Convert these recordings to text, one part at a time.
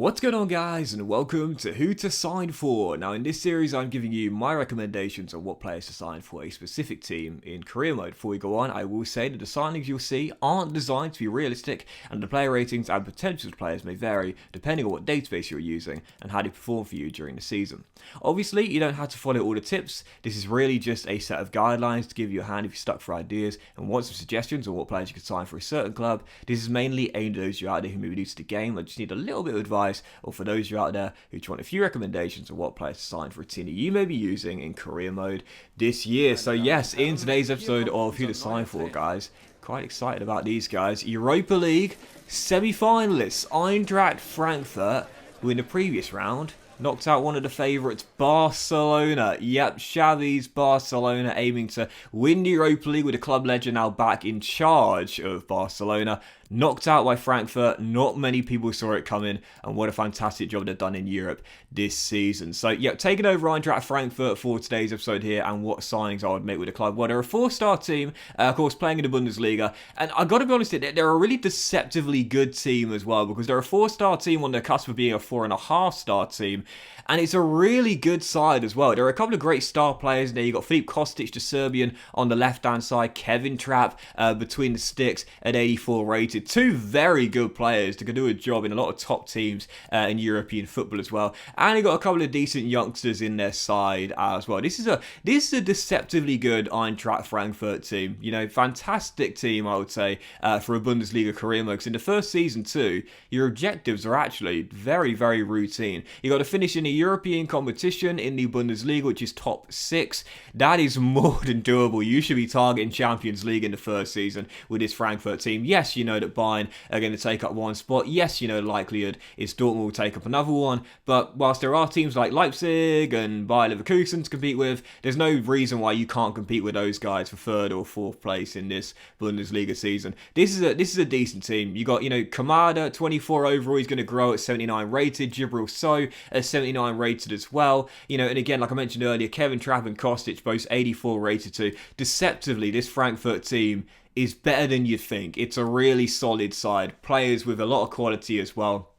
What's going on, guys, and welcome to Who to Sign For. Now, in this series, I'm giving you my recommendations on what players to sign for a specific team in career mode. Before we go on, I will say that the signings you'll see aren't designed to be realistic, and the player ratings and potential players may vary depending on what database you're using and how they perform for you during the season. Obviously, you don't have to follow all the tips. This is really just a set of guidelines to give you a hand if you're stuck for ideas and want some suggestions on what players you could sign for a certain club. This is mainly aimed at those of you out there who may be new to the game and just need a little bit of advice, or for those of you out there who just want a few recommendations on what players to sign for a team that you may be using in career mode this year. So yes, in today's episode of Who to Sign For, guys, quite excited about these guys. Europa League Semi Finalists, Eintracht Frankfurt, who in the previous round knocked out one of the favourites, Barcelona. Yep, Xavi's Barcelona aiming to win the Europa League with the club legend now back in charge of Barcelona. Knocked out by Frankfurt, not many people saw it coming, and what a fantastic job they've done in Europe this season. So, yeah, taking over Eintracht Frankfurt for today's episode here, and what signings I would make with the club. Well, they're a 4-star team, of course, playing in the Bundesliga, and I got to be honest, they're a really deceptively good team as well, because they're a 4-star team on the cusp of being a 4.5-star team, and it's a really good side as well. There are a couple of great star players there. You've got Filip Kostic, the Serbian, on the left-hand side, Kevin Trapp between the sticks at 84 rated. Two very good players that can do a job in a lot of top teams in European football as well. And you've got a couple of decent youngsters in their side as well. This is a deceptively good Eintracht Frankfurt team. You know, fantastic team, I would say, for a Bundesliga career mode. Because in the first season too, your objectives are actually very, very routine. You got to finish in a European competition in the Bundesliga, which is top 6. That is more than doable. You should be targeting Champions League in the first season with this Frankfurt team. Yes, you know that Bayern are going to take up one spot. Yes, you know the likelihood is Dortmund will take up another one. But whilst there are teams like Leipzig and Bayer Leverkusen to compete with, there's no reason why you can't compete with those guys for 3rd or 4th place in this Bundesliga season. This is a decent team. You got, you know, Kamada, 24 overall. He's going to grow at 79 rated. Jibril So at 79 rated as well. You know, and again, like I mentioned earlier, Kevin Trapp and Kostic both 84 rated too. Deceptively, this Frankfurt team is better than you'd think. It's a really solid side. Players with a lot of quality as well.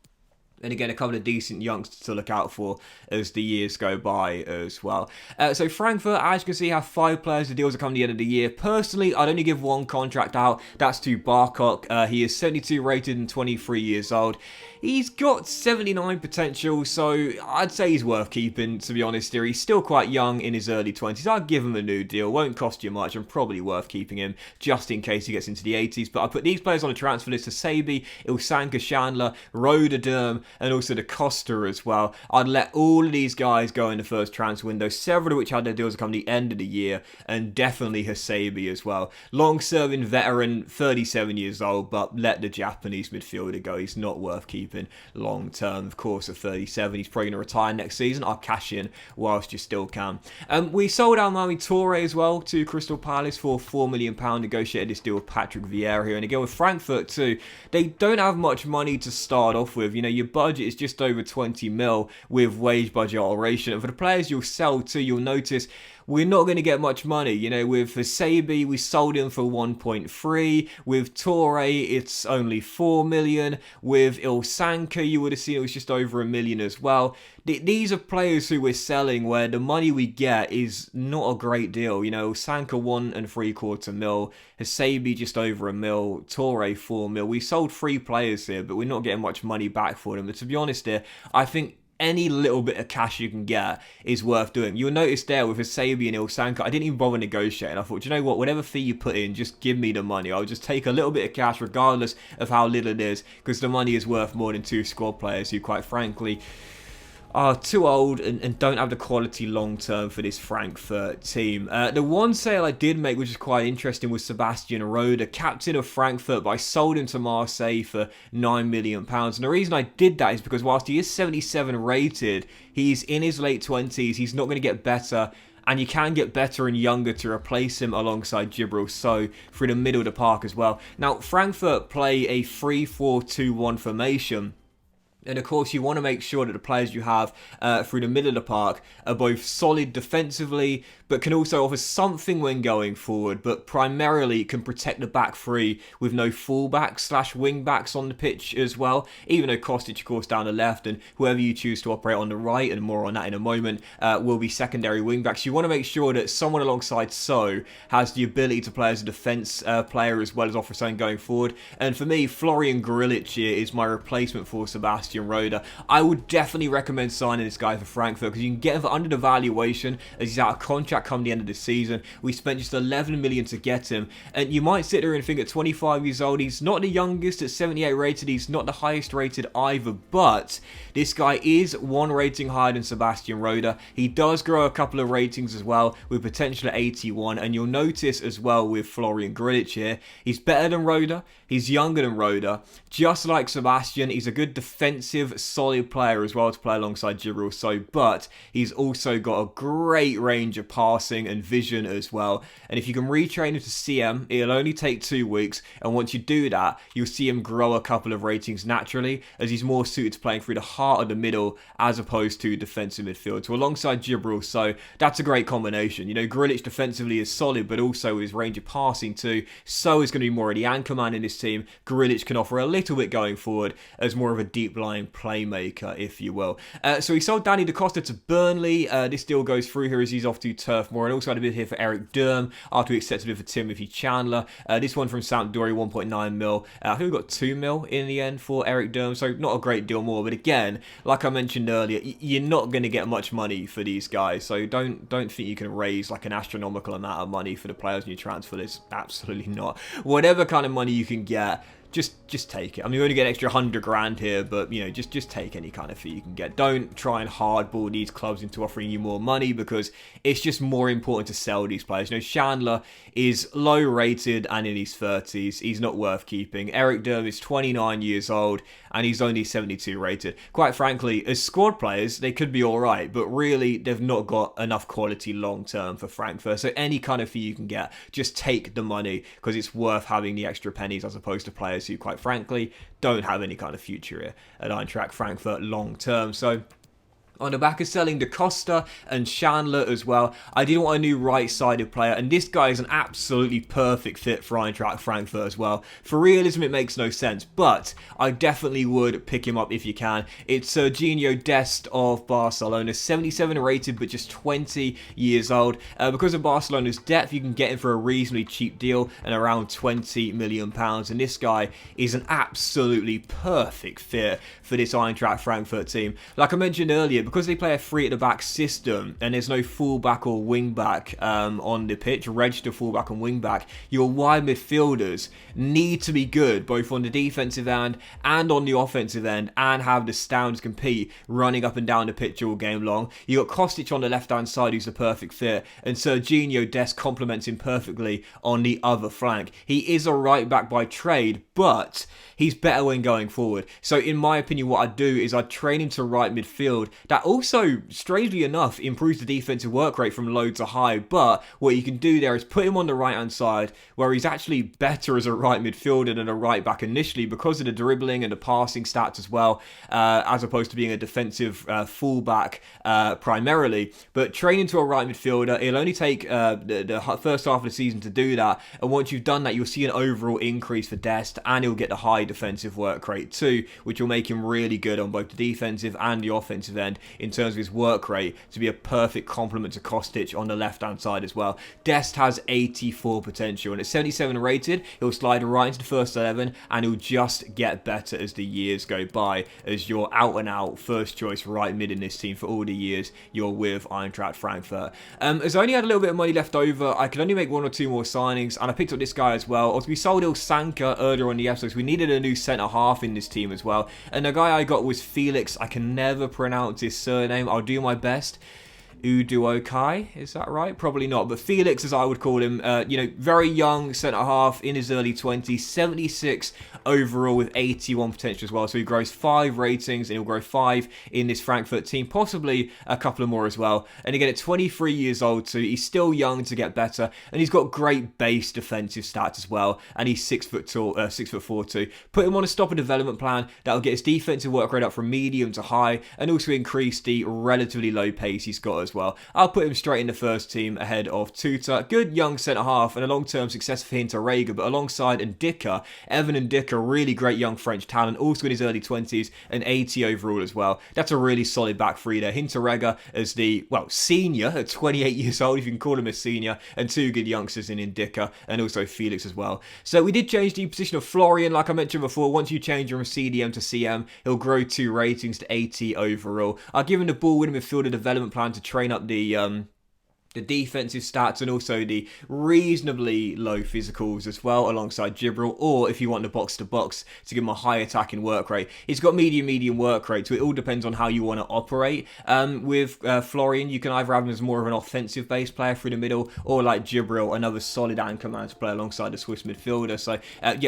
And again, a couple of decent youngsters to look out for as the years go by as well. So Frankfurt, as you can see, have 5 players. The deals are coming at the end of the year. Personally, I'd only give one contract out. That's to Barkok. He is 72 rated and 23 years old. He's got 79 potential, so I'd say he's worth keeping, to be honest here. He's still quite young in his early 20s. I'd give him a new deal. Won't cost you much and probably worth keeping him just in case he gets into the 80s. But I put these players on a transfer list: Sabi, Ilsanka, Chandler, Rhoda, and also the Costa as well. I'd let all of these guys go in the first transfer window, several of which had their deals come the end of the year, and definitely Hasabi as well. Long-serving veteran, 37 years old, but let the Japanese midfielder go. He's not worth keeping long-term. Of course, at 37, he's probably going to retire next season. I'll cash in whilst you still can. We sold Almami Toure as well to Crystal Palace for £4 million. Negotiated this deal with Patrick Vieira here. And again, with Frankfurt too, they don't have much money to start off with. You know, your budget is just over 20 mil with wage budget alteration. And for the players you'll sell to, you'll notice we're not going to get much money. You know, with Hasabi, we sold him for 1.3. With Toure, it's only 4 million. With Ilsanka, you would have seen it was just over 1 million as well. These are players who we're selling where the money we get is not a great deal. You know, Ilsanka 1.75 mil. Hasabi just over 1 mil. Toure 4 mil. We sold 3 players here, but we're not getting much money back for them. But to be honest here, I think any little bit of cash you can get is worth doing. You'll notice there with Hasabi and Ilsanka, I didn't even bother negotiating. I thought, you know what, whatever fee you put in, just give me the money. I'll just take a little bit of cash regardless of how little it is, because the money is worth more than 2 squad players who, quite frankly, are too old and don't have the quality long-term for this Frankfurt team. The one sale I did make, which is quite interesting, was Sebastian Rhoda, captain of Frankfurt, but I sold him to Marseille for £9 million. And the reason I did that is because whilst he is 77 rated, he's in his late 20s, he's not going to get better, and you can get better and younger to replace him alongside Jibril So through the middle of the park as well. Now, Frankfurt play a 3-4-2-1 formation, And of course, you want to make sure that the players you have through the middle of the park are both solid defensively, but can also offer something when going forward, but primarily can protect the back three with no fullbacks / wing backs on the pitch as well. Even though Kostic, of course, down the left, and whoever you choose to operate on the right, and more on that in a moment, will be secondary wing backs. You want to make sure that someone alongside So has the ability to play as a defence player as well as offer something going forward. And for me, Florian Grillich here is my replacement for Sebastian Rhoda. I would definitely recommend signing this guy for Frankfurt because you can get him for under the valuation as he's out of contract come the end of the season. We spent just 11 million to get him, and you might sit there and think at 25 years old he's not the youngest, at 78 rated, he's not the highest rated either, but this guy is one rating higher than Sebastian Rhoda. He does grow a couple of ratings as well with potential at 81, and you'll notice as well with Florian Grillich here, he's better than Rhoda, he's younger than Rhoda, just like Sebastian. He's a good defensive, solid player as well to play alongside Gibril So, but he's also got a great range of passing and vision as well. And if you can retrain him to CM, it'll only take 2 weeks, and once you do that, you'll see him grow a couple of ratings naturally, as he's more suited to playing through the heart of the middle as opposed to defensive midfield. So alongside Gibril So, that's a great combination. You know, Grillich defensively is solid, but also his range of passing too. So is going to be more of the anchor man in this team. Grillich can offer a little bit going forward as more of a deep-lying playmaker, if you will. So he sold Danny Da Costa to Burnley. This deal goes through here as he's off to Turf Moor, and also had a bit here for Eric Durm after we accepted it for Timothy Chandler. This one from Sampdoria, 1.9 mil. I think we got 2 mil in the end for Eric Durm, so not a great deal more. But again, like I mentioned earlier, you're not going to get much money for these guys, so don't think you can raise like an astronomical amount of money for the players in your transfer list. Absolutely not. Whatever kind of money you can get, just take it. I mean, you only get an extra 100 grand here, but you know, just take any kind of fee you can get. Don't try and hardball these clubs into offering you more money, because it's just more important to sell these players. You know, Chandler is low rated and in his 30s. He's not worth keeping. Eric Durm is 29 years old and he's only 72 rated. Quite frankly, as squad players, they could be alright, but really, they've not got enough quality long term for Frankfurt. So any kind of fee you can get, just take the money, because it's worth having the extra pennies as opposed to players who, quite frankly, don't have any kind of future here at Eintracht Frankfurt long term. So on the back of selling Da Costa and Chandler as well, I did want a new right-sided player, and this guy is an absolutely perfect fit for Eintracht Frankfurt as well. For realism, it makes no sense, but I definitely would pick him up if you can. It's Serginho Dest of Barcelona, 77 rated, but just 20 years old. Because of Barcelona's depth, you can get him for a reasonably cheap deal and around £20 million, and this guy is an absolutely perfect fit for this Eintracht Frankfurt team. Like I mentioned earlier, because they play a three at the back system and there's no fullback or wing back on the pitch, registered fullback and wing back, your wide midfielders need to be good both on the defensive end and on the offensive end, and have the stamina to compete running up and down the pitch all game long. You got Kostic on the left hand side, who's a perfect fit, and Serginho Dest complements him perfectly on the other flank. He is a right back by trade, but he's better when going forward. So in my opinion, what I'd do is I'd train him to right midfield. That also, strangely enough, improves the defensive work rate from low to high, but what you can do there is put him on the right hand side, where he's actually better as a right midfielder than a right back initially, because of the dribbling and the passing stats as well, as opposed to being a defensive fullback primarily. But training to a right midfielder, it'll only take the first half of the season to do that, and once you've done that, you'll see an overall increase for Dest, and he'll get the high defensive work rate too, which will make him really good on both the defensive and the offensive end in terms of his work rate, to be a perfect complement to Kostic on the left hand side as well. Dest has 84 potential, and at 77 rated, he'll slide right into the first 11, and he'll just get better as the years go by, as your out and out first choice right mid in this team for all the years you're with Eintracht Frankfurt. As I only had a little bit of money left over, I could only make 1 or 2 more signings, and I picked up this guy as well. Also, we sold Il Sanka earlier on the episodes. We needed a new centre half in this team as well, and the guy I got was Felix. I can never pronounce his surname. I'll do my best. Uduokai, is that right? Probably not, but Felix, as I would call him, very young centre-half in his early 20s, 76 overall with 81 potential as well, so he grows 5 ratings and he'll grow 5 in this Frankfurt team, possibly a couple of more as well. And again, at 23 years old, so he's still young to get better, and he's got great base defensive stats as well, and he's 6 foot tall, 6'4" too. Put him on a stop and development plan that'll get his defensive work rate up from medium to high, and also increase the relatively low pace he's got as well. I'll put him straight in the first team ahead of Tuta. Good young centre-half and a long-term success for Hinterrega, but alongside Ndicka, Evan Ndicka, really great young French talent, also in his early 20s, and 80 overall as well. That's a really solid back three there. Hinterrega as the, senior at 28 years old, if you can call him a senior, and 2 good youngsters in Ndicka, and also Felix as well. So we did change the position of Florian, like I mentioned before. Once you change him from CDM to CM, he'll grow 2 ratings to 80 overall. I've given the ball winning midfielder development plan to train up the defensive stats and also the reasonably low physicals as well alongside Gibril, or if you want the box to box to give him a high attacking work rate. He's got medium work rate, so it all depends on how you want to operate. With Florian, you can either have him as more of an offensive based player through the middle, or like Gibril, another solid anchor man to play alongside the Swiss midfielder. So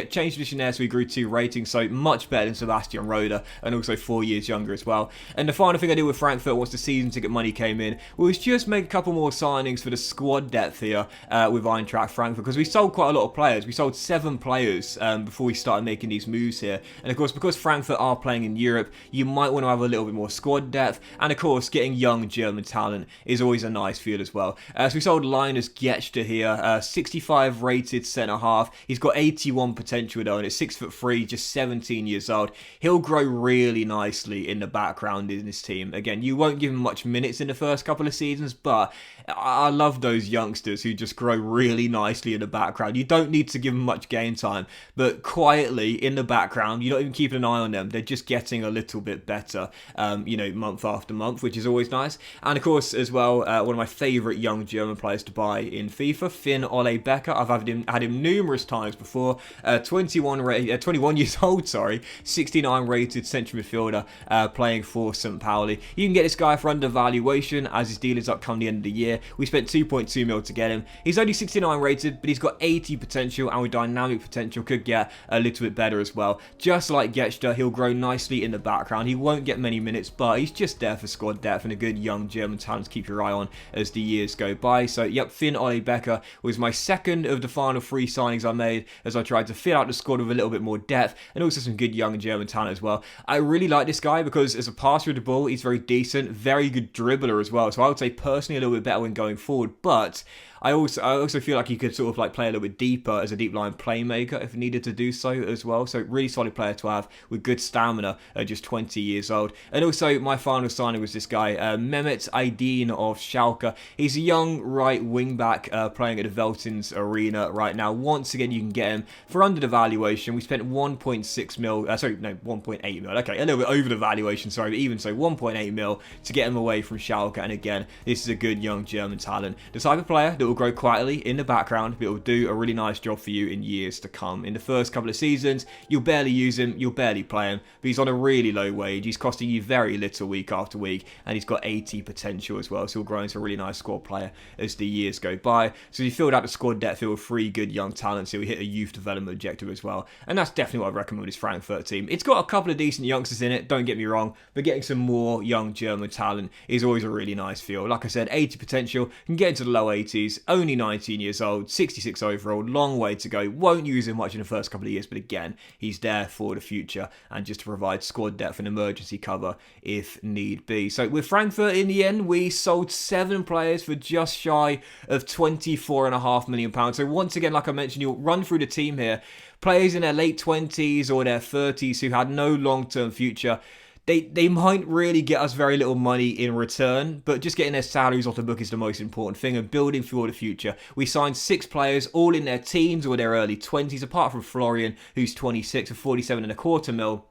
change position there, so he grew 2 ratings, so much better than Sebastian Rhoda, and also 4 years younger as well. And the final thing I did with Frankfurt once the season ticket money came in was just make a couple more signings for the squad depth here with Eintracht Frankfurt, because we sold quite a lot of players. We sold 7 players before we started making these moves here. And of course, because Frankfurt are playing in Europe, you might want to have a little bit more squad depth. And of course, getting young German talent is always a nice feel as well. So we sold Linus Getster here, 65 rated centre-half. He's got 81 potential though, and at 6'3", just 17 years old. He'll grow really nicely in the background in this team. Again, you won't give him much minutes in the first couple of seasons, but I love those youngsters who just grow really nicely in the background. You don't need to give them much game time, but quietly in the background, you're not even keeping an eye on them. They're just getting a little bit better, month after month, which is always nice. And of course, as well, one of my favourite young German players to buy in FIFA, Ollie Becker. I've had him numerous times before. 21 years old, 69 rated central midfielder, playing for St. Pauli. You can get this guy for undervaluation as his deal is up come the end of the year. We spent 2.2 mil to get him. He's only 69 rated, but he's got 80 potential, and with dynamic potential could get a little bit better as well. Just like Getster, he'll grow nicely in the background. He won't get many minutes, but he's just there for squad depth and a good young German talent to keep your eye on as the years go by. So yep, Ollie Becker was my second of the final 3 signings I made as I tried to fill out the squad with a little bit more depth and also some good young German talent as well. I really like this guy because as a passer of the ball, he's very decent, very good dribbler as well. So I would say personally a little bit better when going forward, but I also feel like he could sort of like play a little bit deeper as a deep line playmaker if needed to do so as well. So really solid player to have with good stamina at just 20 years old. And also my final signing was this guy, Mehmet Aydin of Schalke. He's a young right wing back playing at the Veltins Arena right now. Once again, you can get him for under the valuation. We spent 1.6 mil, 1.8 mil. Okay, a little bit over the valuation, but even so 1.8 mil to get him away from Schalke. And again, this is a good young German talent. The type of player that will grow quietly in the background, but it will do a really nice job for you in years to come. In the first couple of seasons, you'll barely use him, you'll barely play him, but he's on a really low wage. He's costing you very little week after week, and he's got 80 potential as well, so he'll grow into a really nice squad player as the years go by. So you filled out the squad depth with 3 good young talents, so we hit a youth development objective as well, and that's definitely what I recommend with this Frankfurt team. It's got a couple of decent youngsters in it, don't get me wrong, but getting some more young German talent is always a really nice feel. Like I said, 80 potential, can get into the low 80s, only 19 years old, 66 overall, long way to go. Won't use him much in the first couple of years, but again, he's there for the future and just to provide squad depth and emergency cover if need be. So with Frankfurt, in the end, we sold 7 players for just shy of £24.5 million. So once again, like I mentioned, you'll run through the team here. Players in their late 20s or their 30s who had no long-term future. They might really get us very little money in return, but just getting their salaries off the book is the most important thing and building for the future. We signed 6 players, all in their teens or their early 20s, apart from Florian, who's 26 for 47.25 mil.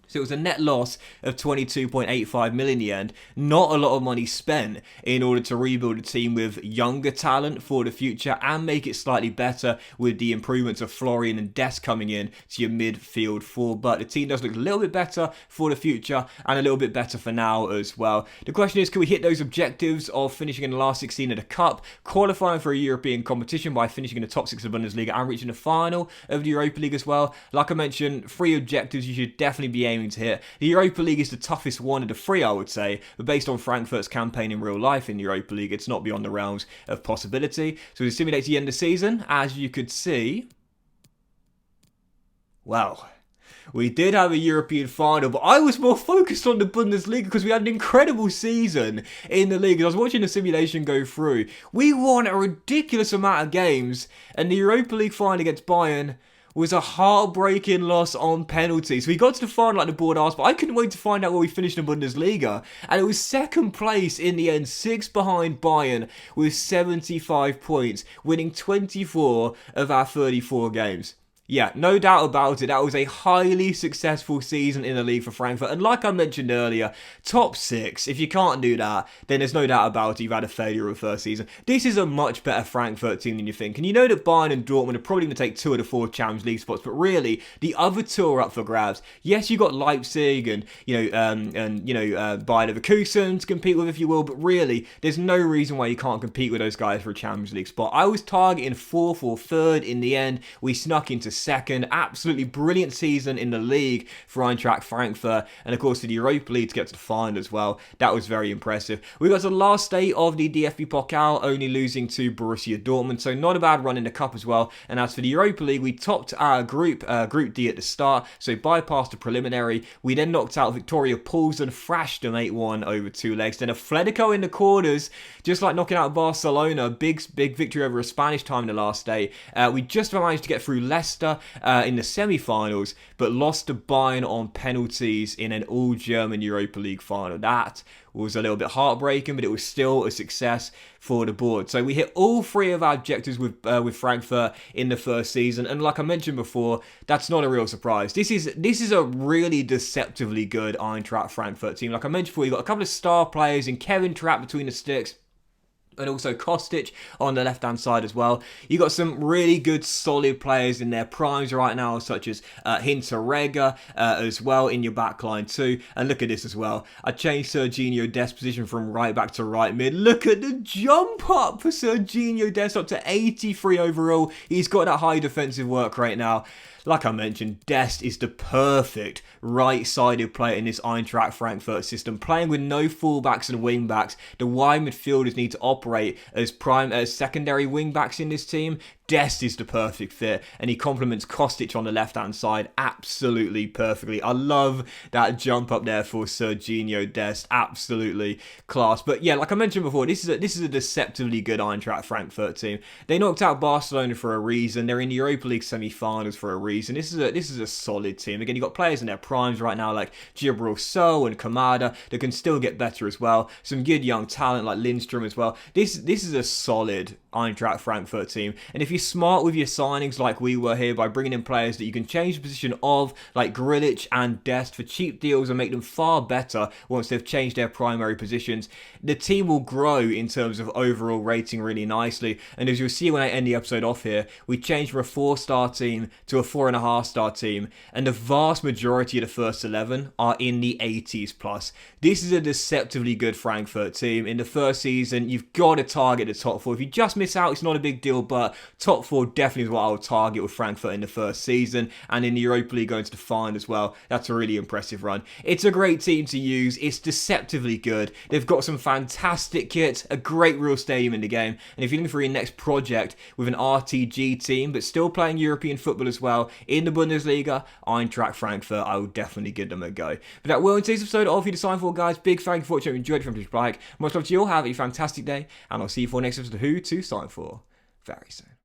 So it was a net loss of 22.85 million in the end. Not a lot of money spent in order to rebuild a team with younger talent for the future and make it slightly better with the improvements of Florian and Dest coming in to your midfield four. But the team does look a little bit better for the future and a little bit better for now as well. The question is, can we hit those objectives of finishing in the last 16 of the Cup, qualifying for a European competition by finishing in the top 6 of the Bundesliga and reaching the final of the Europa League as well? Like I mentioned, 3 objectives you should definitely be aiming to hit. The Europa League is the toughest one of the 3, I would say, but based on Frankfurt's campaign in real life in the Europa League, it's not beyond the realms of possibility. So it simulates the end of the season, as you could see. Well, we did have a European final, but I was more focused on the Bundesliga because we had an incredible season in the league. I was watching the simulation go through. We won a ridiculous amount of games, and the Europa League final against Bayern was a heartbreaking loss on penalties. We got to the final like the board asked, but I couldn't wait to find out where we finished in the Bundesliga. And it was second place in the end, 6 behind Bayern with 75 points, winning 24 of our 34 games. Yeah, no doubt about it, that was a highly successful season in the league for Frankfurt. And like I mentioned earlier, top 6, if you can't do that, then there's no doubt about it, you've had a failure of the first season. This is a much better Frankfurt team than you think. And you know that Bayern and Dortmund are probably going to take 2 of the 4 Champions League spots, but really, the other 2 are up for grabs. Yes, you got Leipzig and, Bayern Leverkusen to compete with, if you will, but really, there's no reason why you can't compete with those guys for a Champions League spot. I was targeting 4th or 3rd in the end. We snuck into second. Absolutely brilliant season in the league for Eintracht Frankfurt, and of course the Europa League to get to the final as well. That was very impressive. We got to the last day of the DFB Pokal, only losing to Borussia Dortmund, so not a bad run in the Cup as well. And as for the Europa League, we topped our Group D at the start, so bypassed the preliminary. We then knocked out Victoria Poulsen, thrashed them 8-1 over 2 legs. Then a Atletico in the quarters, just like knocking out Barcelona. Big victory over a Spanish time in the last day. We just managed to get through Leicester in the semi-finals, but lost to Bayern on penalties in an all-German Europa League final. That was a little bit heartbreaking, but it was still a success for the board. So we hit all 3 of our objectives with Frankfurt in the first season, and like I mentioned before, that's not a real surprise. This is a really deceptively good Eintracht Frankfurt team. Like I mentioned before, you've got a couple of star players in Kevin Trapp between the sticks, and also Kostic on the left-hand side as well. You got some really good, solid players in their primes right now, such as Hinteregger as well in your back line too. And look at this as well. I changed Serginho Dest's position from right back to right mid. Look at the jump up for Serginho Dest, up to 83 overall. He's got that high defensive work right now. Like I mentioned, Dest is the perfect right-sided player in this Eintracht Frankfurt system. Playing with no fullbacks and wingbacks, the wide midfielders need to operate as secondary wingbacks in this team. Dest is the perfect fit, and he complements Kostic on the left-hand side absolutely perfectly. I love that jump up there for Serginho Dest. Absolutely class. But yeah, like I mentioned before, this is a deceptively good Eintracht Frankfurt team. They knocked out Barcelona for a reason. They're in the Europa League Semi Finals for a reason. This is a solid team. Again, you've got players in their primes right now like Gibril So and Kamada that can still get better as well. Some good young talent like Lindstrom as well. This is a solid Eintracht Frankfurt team, and if you're smart with your signings like we were here by bringing in players that you can change the position of, like Grillich and Dest, for cheap deals and make them far better once they've changed their primary positions, the team will grow in terms of overall rating really nicely. And as you'll see when I end the episode off here, we changed from a 4-star team to a 4.5-star team, and the vast majority of the first 11 are in the 80s plus. This is a deceptively good Frankfurt team. In the first season, you've got to target the top 4. If you just miss out, it's not a big deal, but top 4 definitely is what I would target with Frankfurt in the first season, and in the Europa League going to the final as well. That's a really impressive run. It's a great team to use. It's deceptively good. They've got some fantastic kit, a great real stadium in the game, and if you're looking for your next project with an RTG team but still playing European football as well in the Bundesliga, Eintracht Frankfurt, I will definitely give them a go. But that will end today's episode of Who to Sign For, guys. Big thank you for watching. If you enjoyed it from this like. Much love to you all. Have a fantastic day, and I'll see you for next episode of Who to Sign For very soon.